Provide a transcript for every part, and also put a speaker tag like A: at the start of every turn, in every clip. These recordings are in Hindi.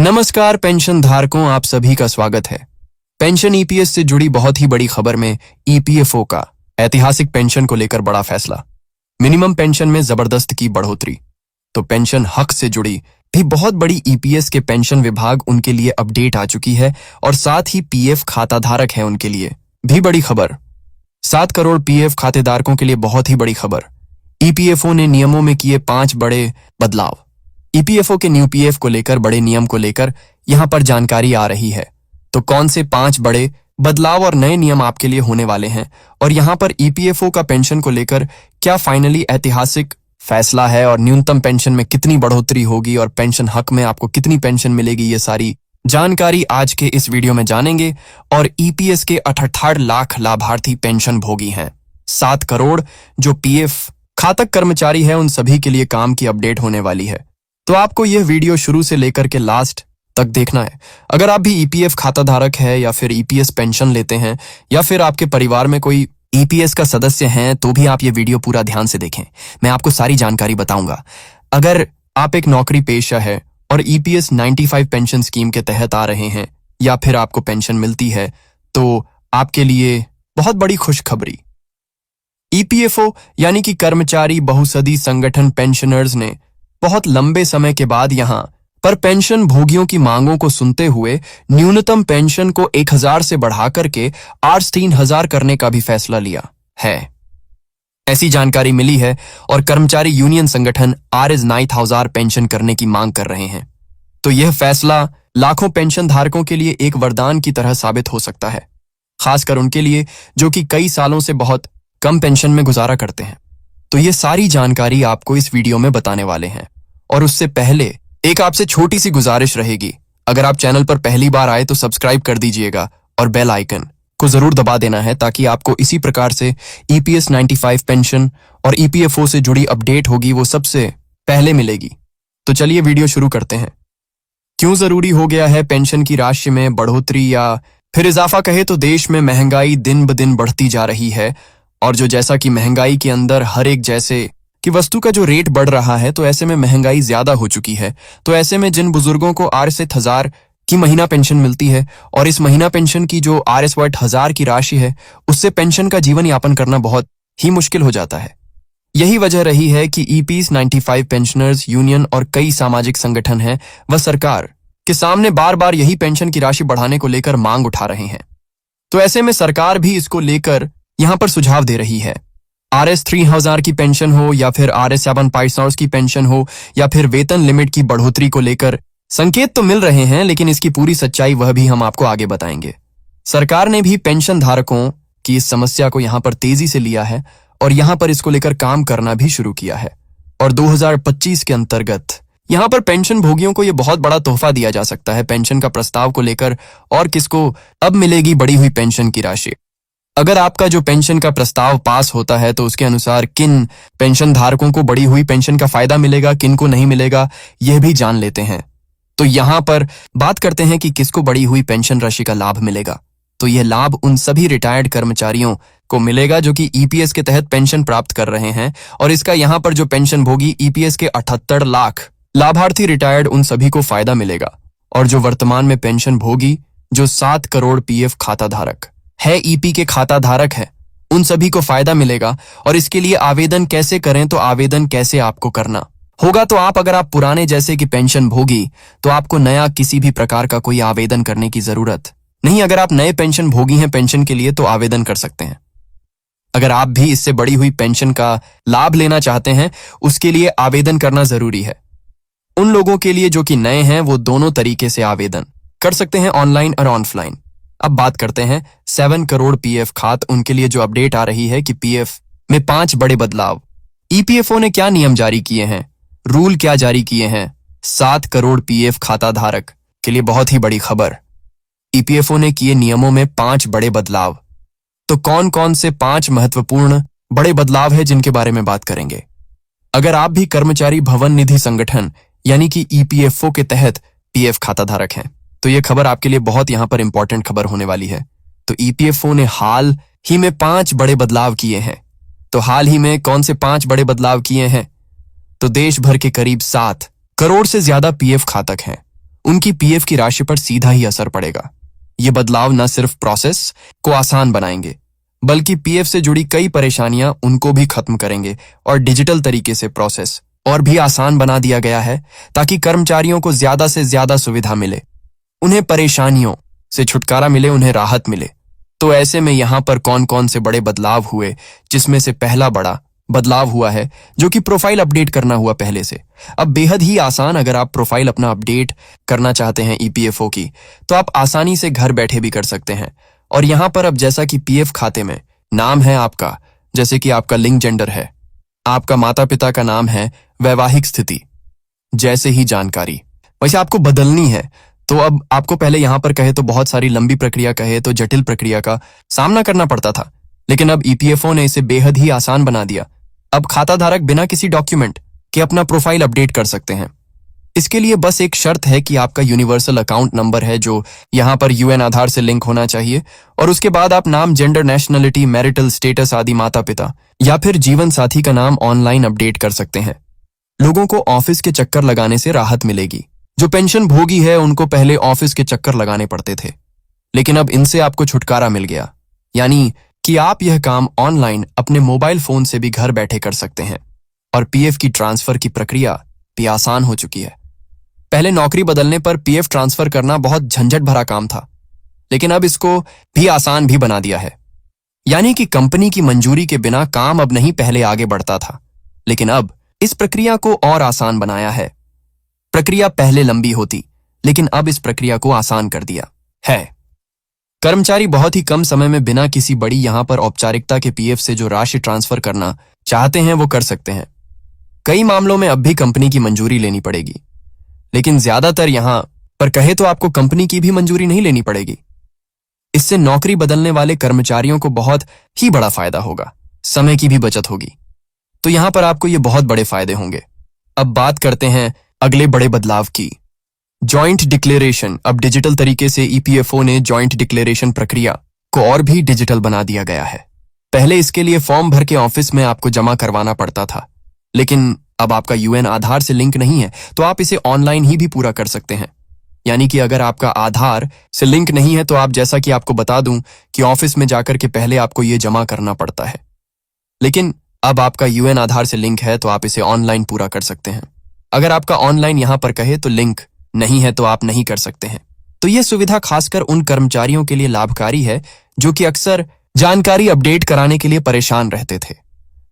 A: नमस्कार पेंशन धारकों, आप सभी का स्वागत है। पेंशन ईपीएस से जुड़ी बहुत ही बड़ी खबर में ईपीएफओ का ऐतिहासिक पेंशन को लेकर बड़ा फैसला। मिनिमम पेंशन में जबरदस्त की बढ़ोतरी। तो पेंशन हक से जुड़ी भी बहुत बड़ी ईपीएस के पेंशन विभाग उनके लिए अपडेट आ चुकी है और साथ ही पीएफ खाता धारक है उनके लिए भी बड़ी खबर। 7 करोड़ पीएफ खातेदारकों के लिए बहुत ही बड़ी खबर। ईपीएफओ ने नियमों में किए 5 बड़े बदलाव। ईपीएफओ के न्यू पीएफ को लेकर बड़े नियम को लेकर यहां पर जानकारी आ रही है। तो कौन से 5 बड़े बदलाव और नए नियम आपके लिए होने वाले हैं और यहां पर ईपीएफओ का पेंशन को लेकर क्या फाइनली ऐतिहासिक फैसला है और न्यूनतम पेंशन में कितनी बढ़ोतरी होगी और पेंशन हक में आपको कितनी पेंशन मिलेगी, ये सारी जानकारी आज के इस वीडियो में जानेंगे। और ईपीएस के 78 लाख लाभार्थी पेंशन भोगी हैं। 7 करोड़ जो पीएफ खातक कर्मचारी है उन सभी के लिए काम की अपडेट होने वाली है। तो आपको यह वीडियो शुरू से लेकर के लास्ट तक देखना है। अगर आप भी ईपीएफ खाता धारक है या फिर ईपीएस पेंशन लेते हैं या फिर आपके परिवार में कोई ईपीएस का सदस्य हैं तो भी आप ये वीडियो पूरा ध्यान से देखें। मैं आपको सारी जानकारी बताऊंगा। अगर आप एक नौकरी पेशा है और ईपीएस 95 पेंशन स्कीम के तहत आ रहे हैं या फिर आपको पेंशन मिलती है तो आपके लिए बहुत बड़ी खुशखबरी। ईपीएफओ यानी कि कर्मचारी बहुसदी संगठन पेंशनर्स ने बहुत लंबे समय के बाद यहां पर पेंशन भोगियों की मांगों को सुनते हुए न्यूनतम पेंशन को 1000 से बढ़ाकर के आज 3000 करने का भी फैसला लिया है। ऐसी जानकारी मिली है और कर्मचारी यूनियन संगठन RS 9000 पेंशन करने की मांग कर रहे हैं। तो यह फैसला लाखों पेंशन धारकों के लिए एक वरदान की तरह साबित हो सकता है, खासकर उनके लिए जो कि कई सालों से बहुत कम पेंशन में गुजारा करते हैं। तो ये सारी जानकारी आपको इस वीडियो में बताने वाले हैं। और उससे पहले एक आपसे छोटी सी गुजारिश रहेगी, अगर आप चैनल पर पहली बार आए तो सब्सक्राइब कर दीजिएगा और बेल आइकन को जरूर दबा देना है ताकि आपको इसी प्रकार से ईपीएस 95 पेंशन और ईपीएफओ से जुड़ी अपडेट होगी वो सबसे पहले मिलेगी। तो चलिए वीडियो शुरू करते हैं। क्यों जरूरी हो गया है पेंशन की राशि में बढ़ोतरी या फिर इजाफा कहे तो देश में महंगाई दिन ब दिन बढ़ती जा रही है और जो जैसा कि महंगाई के अंदर हर एक जैसे कि वस्तु का जो रेट बढ़ रहा है तो ऐसे में महंगाई ज्यादा हो चुकी है। तो ऐसे में जिन बुजुर्गों को RS 1000 की महीना पेंशन मिलती है और इस महीना पेंशन की जो RS 1000 की राशि है उससे पेंशन का जीवन यापन करना बहुत ही मुश्किल हो जाता है। यही वजह रही है कि ईपीएस 95 पेंशनर्स यूनियन और कई सामाजिक संगठन हैं वह सरकार के सामने बार बार यही पेंशन की राशि बढ़ाने को लेकर मांग उठा रहे हैं। तो ऐसे में सरकार भी इसको लेकर यहां पर सुझाव दे रही है। RS 3000 की पेंशन हो या फिर RS 7500 की पेंशन हो या फिर वेतन लिमिट की बढ़ोतरी को लेकर संकेत तो मिल रहे हैं, लेकिन इसकी पूरी सच्चाई वह भी हम आपको आगे बताएंगे। सरकार ने भी पेंशन धारकों की इस समस्या को यहां पर तेजी से लिया है और यहां पर इसको लेकर काम करना भी शुरू किया है। और 2025 के अंतर्गत यहां पर पेंशन भोगियों को यह बहुत बड़ा तोहफा दिया जा सकता है पेंशन का प्रस्ताव को लेकर। और किसको अब मिलेगी बढ़ी हुई पेंशन की राशि। अगर आपका जो पेंशन का प्रस्ताव पास होता है तो उसके अनुसार किन पेंशन धारकों को बढ़ी हुई पेंशन का फायदा मिलेगा, किन को नहीं मिलेगा, यह भी जान लेते हैं। तो यहां पर बात करते हैं कि किसको बढ़ी हुई पेंशन राशि का लाभ मिलेगा। तो यह लाभ उन सभी रिटायर्ड कर्मचारियों को मिलेगा जो कि ईपीएस के तहत पेंशन प्राप्त कर रहे हैं। और इसका यहां पर जो पेंशन भोगी ईपीएस के 78 लाख लाभार्थी रिटायर्ड उन सभी को फायदा मिलेगा। और जो वर्तमान में पेंशन भोगी जो 7 करोड़ पीएफ खाता धारक है, ईपी के खाता धारक है, उन सभी को फायदा मिलेगा। और इसके लिए आवेदन कैसे करें, तो आवेदन कैसे आपको करना होगा। तो अगर आप पुराने जैसे कि पेंशन भोगी तो आपको नया किसी भी प्रकार का कोई आवेदन करने की जरूरत नहीं। अगर आप नए पेंशन भोगी हैं पेंशन के लिए तो आवेदन कर सकते हैं। अगर आप भी इससे बढ़ी हुई पेंशन का लाभ लेना चाहते हैं उसके लिए आवेदन करना जरूरी है। उन लोगों के लिए जो कि नए हैं वो दोनों तरीके से आवेदन कर सकते हैं, ऑनलाइन और ऑफलाइन। अब बात करते हैं 7 करोड़ पीएफ खात उनके लिए जो अपडेट आ रही है कि पीएफ में 5 बड़े बदलाव। ईपीएफओ ने क्या नियम जारी किए हैं, रूल क्या जारी किए हैं 7 करोड़ पीएफ खाता धारक के लिए बहुत ही बड़ी खबर। ईपीएफओ ने किए नियमों में 5 बड़े बदलाव। तो कौन कौन से 5 महत्वपूर्ण बड़े बदलाव है जिनके बारे में बात करेंगे। अगर आप भी कर्मचारी भवन निधि संगठन यानी कि ईपीएफओ के तहत पीएफ खाता धारक हैं तो यह खबर आपके लिए बहुत यहां पर इंपॉर्टेंट खबर होने वाली है। तो ईपीएफओ ने हाल ही में 5 बड़े बदलाव किए हैं। तो हाल ही में कौन से 5 बड़े बदलाव किए हैं, तो देश भर के करीब 7 करोड़ से ज्यादा पीएफ खातक हैं उनकी पीएफ की राशि पर सीधा ही असर पड़ेगा। ये बदलाव न सिर्फ प्रोसेस को आसान बनाएंगे, बल्कि पीएफ से जुड़ी कई परेशानियां उनको भी खत्म करेंगे और डिजिटल तरीके से प्रोसेस और भी आसान बना दिया गया है ताकि कर्मचारियों को ज्यादा से ज्यादा सुविधा मिले, उन्हें परेशानियों से छुटकारा मिले, उन्हें राहत मिले। तो ऐसे में यहाँ पर कौन कौन से बड़े बदलाव हुए, जिसमें से पहला बड़ा बदलाव हुआ है जो कि प्रोफाइल अपडेट करना हुआ पहले से। अब बेहद ही आसान, अगर आप प्रोफाइल अपना अपडेट करना चाहते हैं ईपीएफओ की, तो आप आसानी से घर बैठे भी कर सकते हैं। और यहाँ पर अब जैसा कि पीएफ खाते में नाम है आपका, जैसे कि आपका लिंग जेंडर है, आपका माता पिता का नाम है, वैवाहिक स्थिति जैसे ही जानकारी वैसे आपको बदलनी है। तो अब आपको पहले यहाँ पर कहे तो बहुत सारी लंबी प्रक्रिया, कहे तो जटिल प्रक्रिया का सामना करना पड़ता था, लेकिन अब ईपीएफओ ने इसे बेहद ही आसान बना दिया। अब खाता धारक बिना किसी डॉक्यूमेंट के अपना प्रोफाइल अपडेट कर सकते हैं। इसके लिए बस एक शर्त है कि आपका यूनिवर्सल अकाउंट नंबर है जो यहाँ पर यूएन आधार से लिंक होना चाहिए, और उसके बाद आप नाम, जेंडर, नेशनलिटी, मैरिटल स्टेटस आदि, माता पिता या फिर जीवन साथी का नाम ऑनलाइन अपडेट कर सकते हैं। लोगों को ऑफिस के चक्कर लगाने से राहत मिलेगी। जो पेंशन भोगी है उनको पहले ऑफिस के चक्कर लगाने पड़ते थे, लेकिन अब इनसे आपको छुटकारा मिल गया, यानी कि आप यह काम ऑनलाइन अपने मोबाइल फोन से भी घर बैठे कर सकते हैं। और पीएफ की ट्रांसफर की प्रक्रिया भी आसान हो चुकी है। पहले नौकरी बदलने पर पीएफ ट्रांसफर करना बहुत झंझट भरा काम था, लेकिन अब इसको भी आसान भी बना दिया है। यानी कि कंपनी की मंजूरी के बिना काम अब नहीं पहले आगे बढ़ता था, लेकिन अब इस प्रक्रिया को और आसान बनाया है। प्रक्रिया पहले लंबी होती, लेकिन अब इस प्रक्रिया को आसान कर दिया है। कर्मचारी बहुत ही कम समय में बिना किसी बड़ी यहाँ पर औपचारिकता के पीएफ से जो राशि ट्रांसफर करना चाहते हैं वो कर सकते हैं। कई मामलों में अब भी कंपनी की मंजूरी लेनी पड़ेगी, लेकिन ज्यादातर यहाँ पर कहे तो आपको कंपनी की भी मंजूरी नहीं लेनी पड़ेगी। इससे नौकरी बदलने वाले कर्मचारियों को बहुत ही बड़ा फायदा होगा, समय की भी बचत होगी। तो यहाँ पर आपको ये बहुत बड़े फायदे होंगे। अब बात करते हैं अगले बड़े बदलाव की, जॉइंट डिक्लेरेशन। अब डिजिटल तरीके से ईपीएफओ ने जॉइंट डिक्लेरेशन प्रक्रिया को और भी डिजिटल बना दिया गया है। पहले इसके लिए फॉर्म भर के ऑफिस में आपको जमा करवाना पड़ता था, लेकिन अब आपका यूएन आधार से लिंक नहीं है तो आप इसे ऑनलाइन ही भी पूरा कर सकते हैं। यानी कि अगर आपका आधार से लिंक नहीं है तो आप, जैसा कि आपको बता दूं कि ऑफिस में जाकर के पहले आपको ये जमा करना पड़ता है, लेकिन अब आपका यूएन आधार से लिंक है तो आप इसे ऑनलाइन पूरा कर सकते हैं। अगर आपका ऑनलाइन यहां पर कहे तो लिंक नहीं है तो आप नहीं कर सकते हैं। तो यह सुविधा खासकर उन कर्मचारियों के लिए लाभकारी है जो कि अक्सर जानकारी अपडेट कराने के लिए परेशान रहते थे।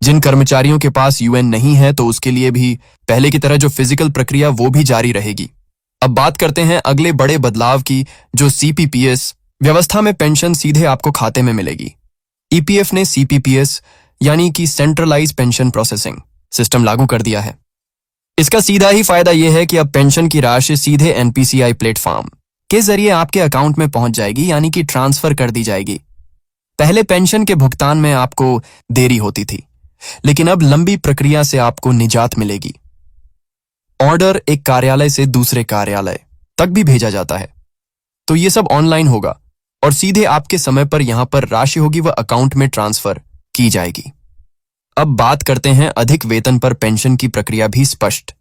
A: जिन कर्मचारियों के पास यूएन नहीं है तो उसके लिए भी पहले की तरह जो फिजिकल प्रक्रिया वो भी जारी रहेगी। अब बात करते हैं अगले बड़े बदलाव की, जो सीपीपीएस व्यवस्था में पेंशन सीधे आपको खाते में मिलेगी। ईपीएफ ने सीपीपीएस यानी कि सेंट्रलाइज पेंशन प्रोसेसिंग सिस्टम लागू कर दिया है। इसका सीधा ही फायदा यह है कि अब पेंशन की राशि सीधे एनपीसीआई प्लेटफॉर्म के जरिए आपके अकाउंट में पहुंच जाएगी, यानी कि ट्रांसफर कर दी जाएगी। पहले पेंशन के भुगतान में आपको देरी होती थी, लेकिन अब लंबी प्रक्रिया से आपको निजात मिलेगी। ऑर्डर एक कार्यालय से दूसरे कार्यालय तक भी भेजा जाता है, तो ये सब ऑनलाइन होगा और सीधे आपके समय पर यहां पर राशि होगी वह अकाउंट में ट्रांसफर की जाएगी। अब बात करते हैं अधिक वेतन पर पेंशन की प्रक्रिया भी स्पष्ट।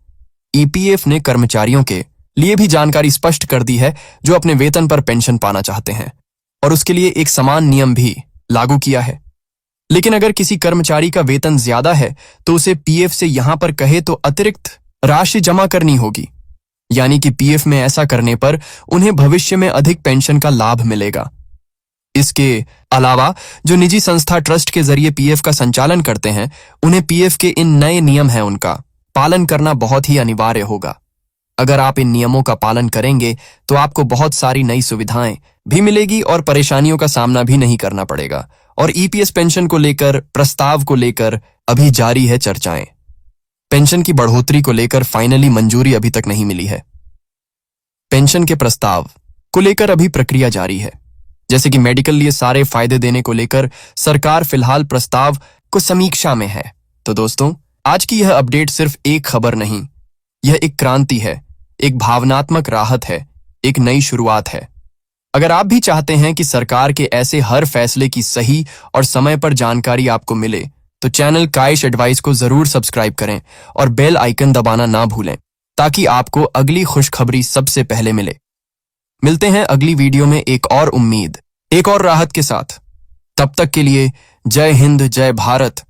A: ईपीएफ ने कर्मचारियों के लिए भी जानकारी स्पष्ट कर दी है जो अपने वेतन पर पेंशन पाना चाहते हैं, और उसके लिए एक समान नियम भी लागू किया है। लेकिन अगर किसी कर्मचारी का वेतन ज्यादा है तो उसे पीएफ से यहां पर कहे तो अतिरिक्त राशि जमा करनी होगी, यानी कि पीएफ में ऐसा करने पर उन्हें भविष्य में अधिक पेंशन का लाभ मिलेगा। इसके अलावा जो निजी संस्था ट्रस्ट के जरिए पीएफ का संचालन करते हैं, उन्हें पीएफ के इन नए नियम हैं उनका पालन करना बहुत ही अनिवार्य होगा। अगर आप इन नियमों का पालन करेंगे तो आपको बहुत सारी नई सुविधाएं भी मिलेगी और परेशानियों का सामना भी नहीं करना पड़ेगा। और ईपीएस पेंशन को लेकर प्रस्ताव को लेकर अभी जारी है चर्चाएं। पेंशन की बढ़ोतरी को लेकर फाइनली मंजूरी अभी तक नहीं मिली है। पेंशन के प्रस्ताव को लेकर अभी प्रक्रिया जारी है। जैसे कि मेडिकल लिए सारे फायदे देने को लेकर सरकार फिलहाल प्रस्ताव को समीक्षा में है। तो दोस्तों, आज की यह अपडेट सिर्फ एक खबर नहीं, यह एक क्रांति है, एक भावनात्मक राहत है, एक नई शुरुआत है। अगर आप भी चाहते हैं कि सरकार के ऐसे हर फैसले की सही और समय पर जानकारी आपको मिले, तो चैनल काइश एडवाइस को जरूर सब्सक्राइब करें और बेल आइकन दबाना ना भूलें। ताकि आपको अगली खुशखबरी सबसे पहले मिले। मिलते हैं अगली वीडियो में एक और उम्मीद, एक और राहत के साथ। तब तक के लिए जय हिंद, जय भारत।